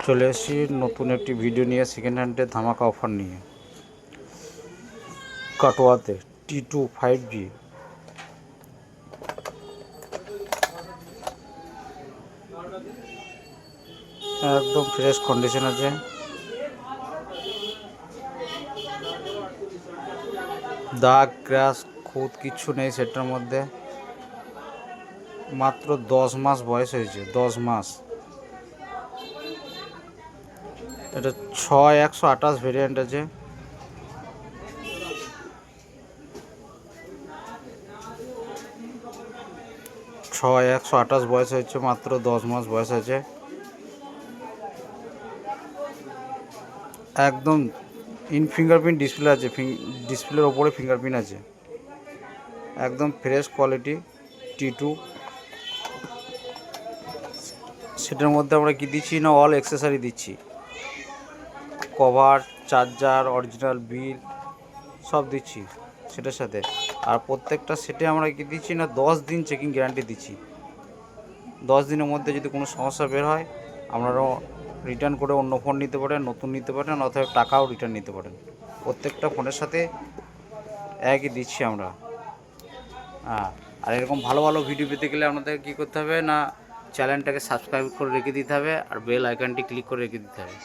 চলে এসেছি নতুন একটি ভিডিও নিয়ে, সেকেন্ড হ্যান্ডের ধামাকা অফার নিয়ে। কাটোয়াতে T2 5G একদম ফ্রেশ কন্ডিশন আছে। দাগ ক্র্যাশ খুঁত কিচ্ছু নেই সেটার মধ্যে। মাত্র 10 মাস বয়স হয়েছে, 10 মাস। এটা 6128 ভেরিয়েন্ট আছে। ছয় 128 বয়স হয়েছে, মাত্র 10 মাস বয়স আছে। একদম ইন ফিঙ্গারপ্রিন্ট ডিসপ্লে আছে, ডিসপ্লের ওপরে ফিঙ্গারপ্রিন্ট আছে। একদম ফ্রেশ কোয়ালিটি T2। সেটার মধ্যে আমরা কি দিচ্ছি না, অল অ্যাক্সেসরি দিচ্ছি। কভার, চার্জার, অরিজিনাল বিল সব দিচ্ছি সেটার সাথে। আর প্রত্যেকটা সেটে আমরা কি দিচ্ছি না, 10 দিন চেকিং গ্যারান্টি দিচ্ছি। 10 দিনের মধ্যে যদি কোনো সমস্যা বের হয়, আপনারাও রিটার্ন করে অন্য ফোন নিতে পারেন, নতুন নিতে পারেন, অথবা টাকাও রিটার্ন নিতে পারেন। প্রত্যেকটা ফোনের সাথে একই দিচ্ছি আমরা। হ্যাঁ, আর এরকম ভালো ভালো ভিডিও পেতে গেলে আপনাদের কী করতে হবে না, চ্যানেলটাকে সাবস্ক্রাইব করে রেখে দিতে হবে, আর বেল আইকনটি ক্লিক করে রেখে দিতে হবে।